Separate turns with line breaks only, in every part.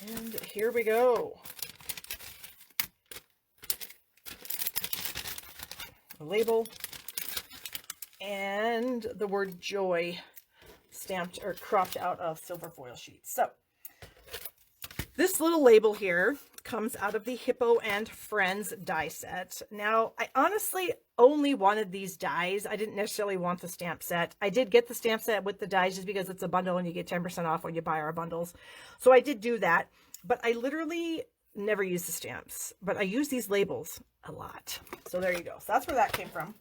And here we go. A label and the word joy stamped or cropped out of silver foil sheet. So this little label here comes out of the Hippo and Friends die set. Now, I honestly only wanted these dies. I didn't necessarily want the stamp set. I did get the stamp set with the dies just because it's a bundle and you get 10% off when you buy our bundles. So I did do that, but I literally never use the stamps, but I use these labels a lot. So there you go. So that's where that came from.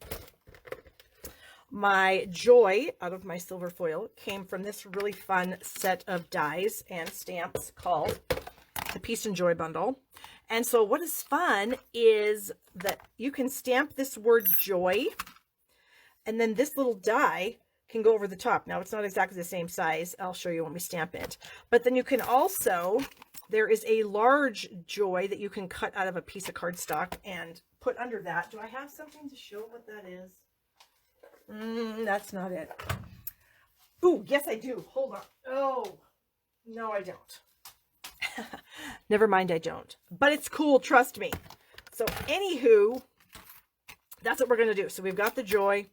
My joy out of my silver foil came from this really fun set of dies and stamps called the Peace and Joy bundle. And so what is fun is that you can stamp this word joy, and then this little die can go over the top. Now it's not exactly the same size. I'll show you when we stamp it. But then you can also, there is a large joy that you can cut out of a piece of cardstock and put under that. Do I have something to show what that is? That's not it. Ooh, yes I do. Hold on. Oh, no I don't. Never mind, I don't. But it's cool, trust me. So anywho, that's what we're going to do. So we've got the joy.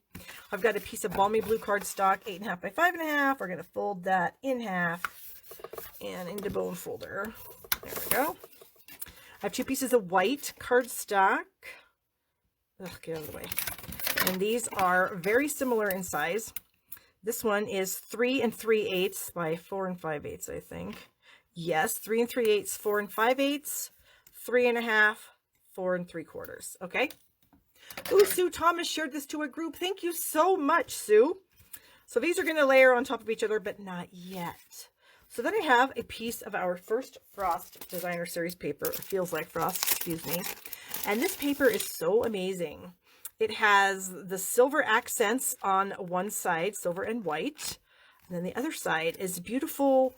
I've got a piece of balmy blue cardstock, 8.5 by 5.5. We're going to fold that in half and into bone folder. There we go. I have 2 pieces of white cardstock. Ugh, get out of the way. And these are very similar in size. This one is 3 3/8 by 4 5/8, I think. Yes, 3 3/8, 4 5/8, 3.5, 4 3/4. Okay. Ooh, Sue Thomas shared this to a group. Thank you so much, Sue. So these are going to layer on top of each other, but not yet. So then I have a piece of our first Frost Designer Series paper. It feels like frost, excuse me. And this paper is so amazing. It has the silver accents on one side, silver and white. And then the other side is beautiful.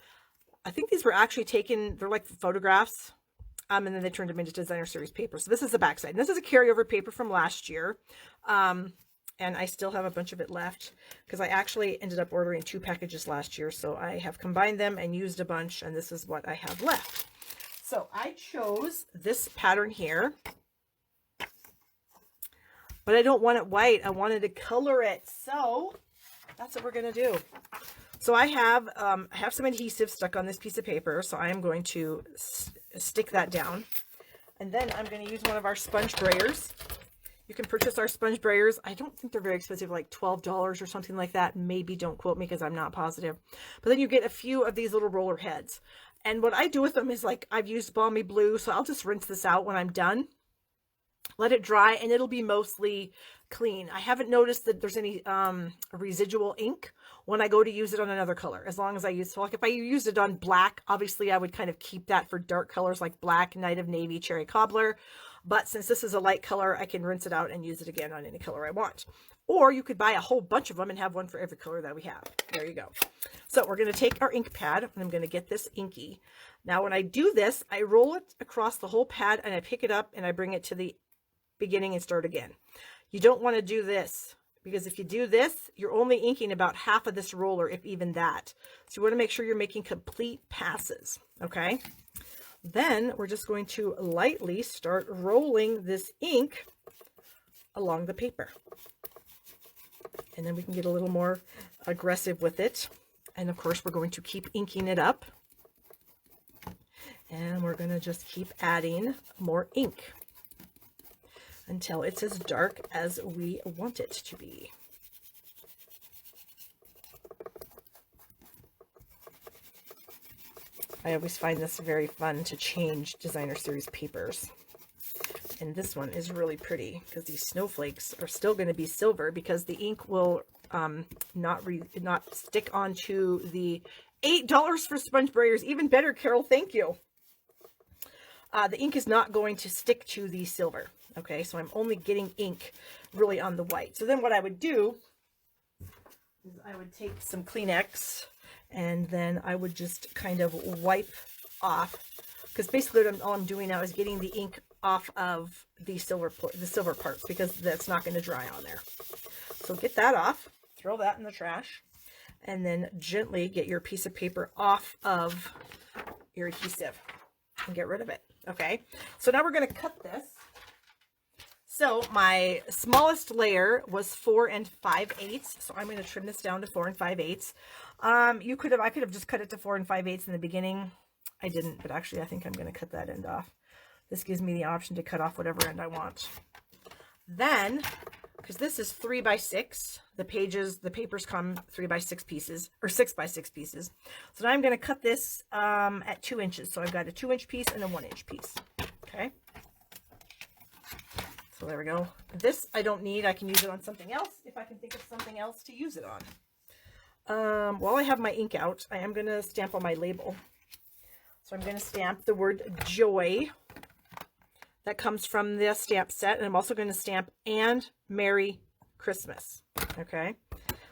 I think these were actually taken, they're like photographs. And then they turned them into Designer Series paper. So this is the back side. And this is a carryover paper from last year. And I still have a bunch of it left because I actually ended up ordering 2 packages last year. So I have combined them and used a bunch, and this is what I have left. So I chose this pattern here, but I don't want it white. I wanted to color it. So that's what we're going to do. So I have some adhesive stuck on this piece of paper. So I am going to stick that down. And then I'm going to use one of our sponge brayers. You can purchase our sponge brayers. I don't think they're very expensive, like $12 or something like that. Maybe, don't quote me because I'm not positive. But then you get a few of these little roller heads. And what I do with them is, like, I've used balmy blue, so I'll just rinse this out when I'm done. Let it dry, and it'll be mostly clean. I haven't noticed that there's any residual ink when I go to use it on another color, as long as I use, so like if I used it on black, obviously I would kind of keep that for dark colors like black, Night of Navy, Cherry Cobbler. But since this is a light color, I can rinse it out and use it again on any color I want. Or you could buy a whole bunch of them and have one for every color that we have. There you go. So we're going to take our ink pad, and I'm going to get this inky. Now when I do this, I roll it across the whole pad, and I pick it up and I bring it to the beginning and start again. You don't want to do this, because if you do this, you're only inking about half of this roller, if even that. So you want to make sure you're making complete passes. Okay. Then we're just going to lightly start rolling this ink along the paper. And then we can get a little more aggressive with it. And of course, we're going to keep inking it up. And we're going to just keep adding more ink until it's as dark as we want it to be. I always find this very fun to change Designer Series papers. And this one is really pretty because these snowflakes are still going to be silver because the ink will not stick onto the $8 for sponge brayers. Even better, Carol, thank you. The ink is not going to stick to the silver. Okay, so I'm only getting ink really on the white. So then what I would do is I would take some Kleenex, and then I would just kind of wipe off, because basically all I'm doing now is getting the ink off of the silver parts, because that's not going to dry on there. So get that off, throw that in the trash, and then gently get your piece of paper off of your adhesive. and get rid of it. Okay, so now we're going to cut this. So my smallest layer was 4 5/8. So I'm going to trim this down to 4 5/8. I could have just cut it to 4 5/8 in the beginning. I didn't, but actually I think I'm going to cut that end off. This gives me the option to cut off whatever end I want. Then, because this is 3 by 6, the papers come 3 by 6 pieces, or 6 by 6 pieces. So now I'm going to cut this at 2 inches. So I've got a 2-inch piece and a 1-inch piece. Okay. So there we go. This I don't need. I can use it on something else if I can think of something else to use it on. While I have my ink out, I am going to stamp on my label. So I'm going to stamp the word joy. That comes from the stamp set. And I'm also going to stamp and Merry Christmas. Okay.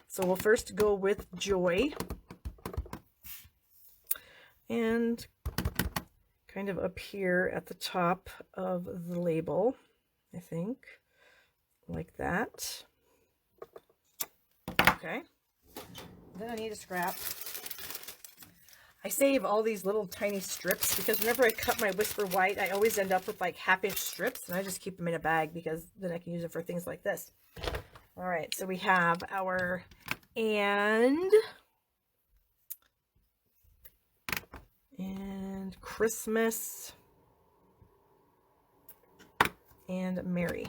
So we'll first go with joy. And kind of up here at the top of the label, I think, like that. Okay. Then I need a scrap. I save all these little tiny strips because whenever I cut my Whisper White, I always end up with like 1/2-inch strips, and I just keep them in a bag because then I can use it for things like this. All right, so we have our and Christmas and Merry.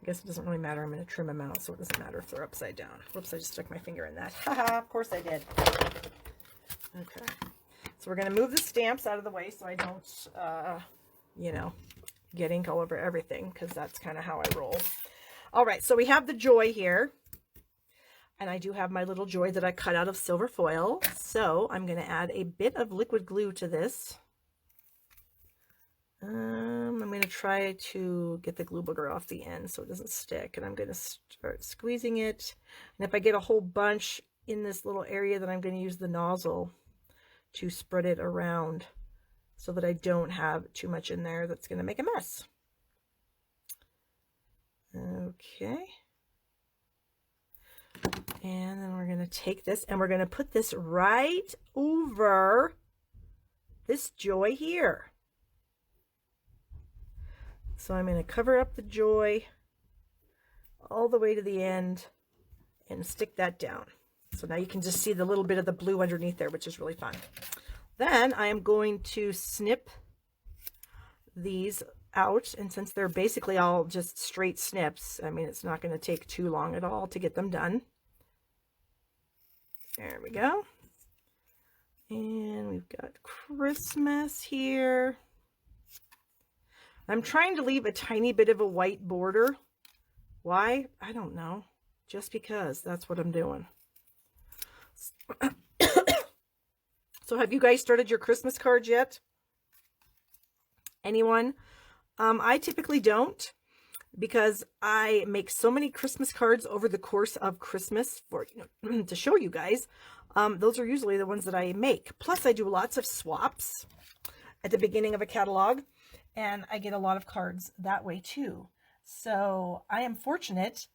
I guess it doesn't really matter. I'm going to trim them out, so it doesn't matter if they're upside down. Whoops, I just stuck my finger in that. Haha, of course I did. Okay, so we're going to move the stamps out of the way so I don't, you know, get ink all over everything, because that's kind of how I roll. All right, so we have the joy here, and I do have my little joy that I cut out of silver foil. So I'm going to add a bit of liquid glue to this. I'm going to try to get the glue booger off the end so it doesn't stick, and I'm going to start squeezing it. And if I get a whole bunch in this little area, then I'm going to use the nozzle to spread it around so that I don't have too much in there that's going to make a mess. Okay. And then we're going to take this and we're going to put this right over this joy here. So I'm going to cover up the joy all the way to the end and stick that down. So now you can just see the little bit of the blue underneath there, which is really fun. Then I am going to snip these out, and since they're basically all just straight snips, I mean, it's not going to take too long at all to get them done. There we go. And we've got Christmas here. I'm trying to leave a tiny bit of a white border. Why? I don't know. Just because that's what I'm doing. So have you guys started your Christmas cards yet? Anyone? I typically don't, because I make so many Christmas cards over the course of Christmas for, you know, to show you guys. Those are usually the ones that I make. Plus I do lots of swaps at the beginning of a catalog, and I get a lot of cards that way too. So I am fortunate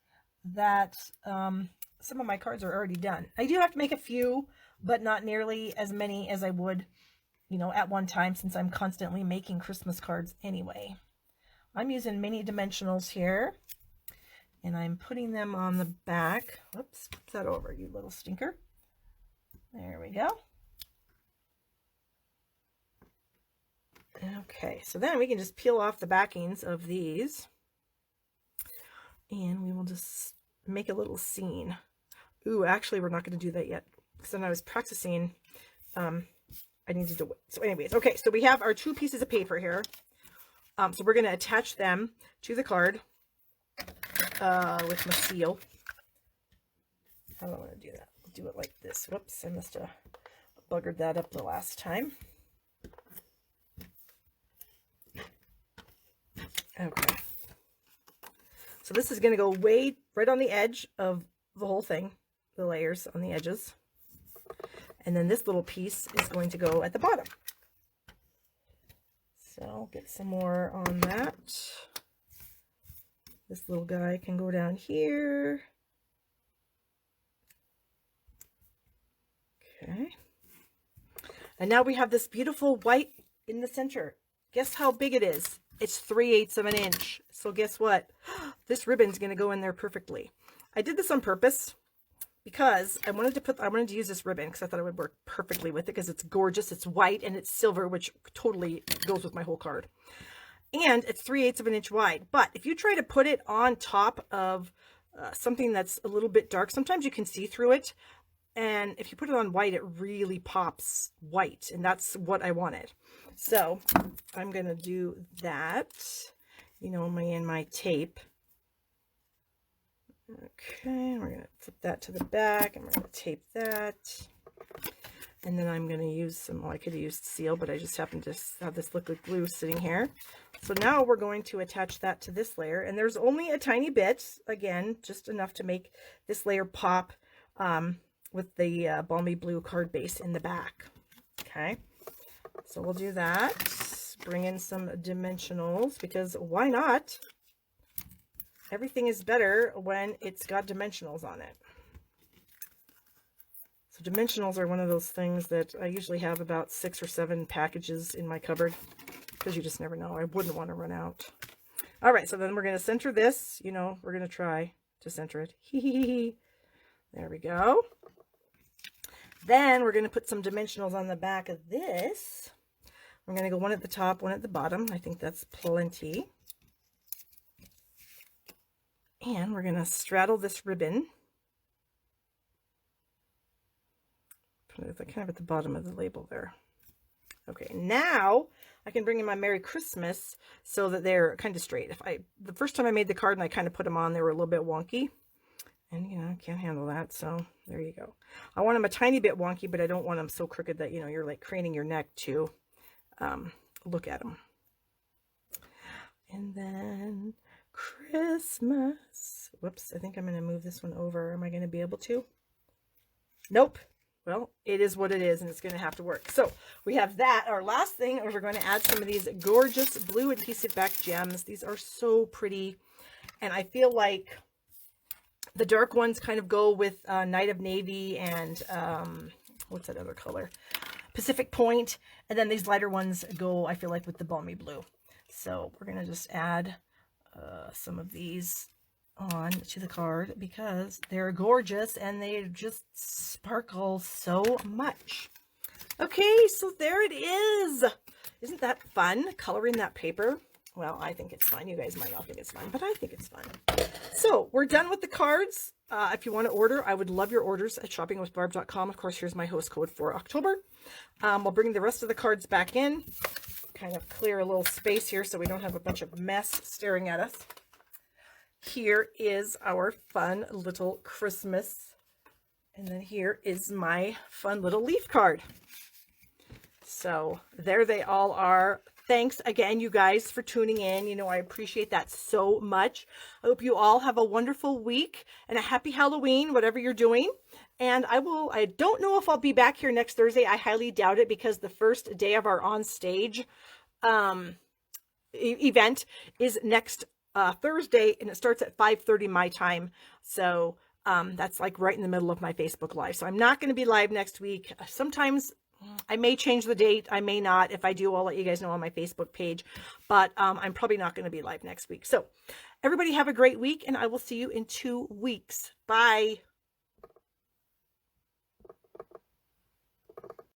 that some of my cards are already done. I do have to make a few, but not nearly as many as I would, you know, at one time, since I'm constantly making Christmas cards anyway. I'm using mini dimensionals here, and I'm putting them on the back. Whoops, put that over, you little stinker. There we go. Okay, so then we can just peel off the backings of these, and we will just make a little scene. Ooh, actually, we're not going to do that yet, because when I was practicing, I needed to wait. So anyways, okay, so we have our 2 pieces of paper here. So we're going to attach them to the card with my seal. How do I want to do that? I'll do it like this. Whoops, I must have buggered that up the last time. Okay. So this is going to go way right on the edge of the whole thing, the layers on the edges. And then this little piece is going to go at the bottom. So I'll get some more on that. This little guy can go down here. Okay. And now we have this beautiful white in the center. Guess how big it is? It's 3/8 of an inch. So guess what? This ribbon's going to go in there perfectly. I did this on purpose because I wanted to use this ribbon because I thought it would work perfectly with it because it's gorgeous. It's white and it's silver, which totally goes with my whole card. And it's 3/8 of an inch wide. But if you try to put it on top of something that's a little bit dark, sometimes you can see through it. And if you put it on white, it really pops white. And that's what I wanted. So I'm going to do that, you know, in my tape. Okay, we're going to flip that to the back, and we're going to tape that. And then I'm going to use some, well, I could have used seal, but I just happen to have this liquid glue sitting here. So now we're going to attach that to this layer. And there's only a tiny bit, again, just enough to make this layer pop with the balmy blue card base in the back. Okay, so we'll do that. Bring in some dimensionals, because why not? Everything is better when it's got dimensionals on it. So dimensionals are one of those things that I usually have about 6 or 7 packages in my cupboard, because you just never know. I wouldn't want to run out. All right, so then we're going to center this. You know, we're going to try to center it. There we go. Then we're going to put some dimensionals on the back of this. We're going to go one at the top, one at the bottom. I think that's plenty. And we're going to straddle this ribbon. Put it kind of at the bottom of the label there. Okay, now I can bring in my Merry Christmas so that they're kind of straight. The first time I made the card and I kind of put them on, they were a little bit wonky. And, you know, I can't handle that, so there you go. I want them a tiny bit wonky, but I don't want them so crooked that, you know, you're like craning your neck to look at them. And then Christmas. Whoops, I think I'm going to move this one over. Am I going to be able to? Nope. Well, it is what it is, and it's going to have to work. So we have that. Our last thing is we're going to add some of these gorgeous blue adhesive back gems. These are so pretty, and I feel like the dark ones kind of go with Night of Navy and what's that other color? Pacific Point. And then these lighter ones go, I feel like, with the balmy blue. So we're going to just add some of these on to the card because they're gorgeous and they just sparkle so much. Okay, so there it is. Isn't that fun, coloring that paper? Well, I think it's fun. You guys might not think it's fun, but I think it's fun. So we're done with the cards. If you want to order, I would love your orders at shoppingwithbarb.com. Of course, here's my host code for October. We'll bring the rest of the cards back in. Kind of clear a little space here so we don't have a bunch of mess staring at us. Here is our fun little Christmas. And then here is my fun little leaf card. So there they all are. Thanks again, you guys, for tuning in. You know, I appreciate that so much. I hope you all have a wonderful week and a happy Halloween, whatever you're doing. And I don't know if I'll be back here next Thursday. I highly doubt it because the first day of our on stage event is next Thursday, and it starts at 5:30 my time. So that's like right in the middle of my Facebook Live. So I'm not going to be live next week. Sometimes I may change the date. I may not. If I do, I'll let you guys know on my Facebook page. But I'm probably not going to be live next week. So everybody have a great week, and I will see you in 2 weeks. Bye.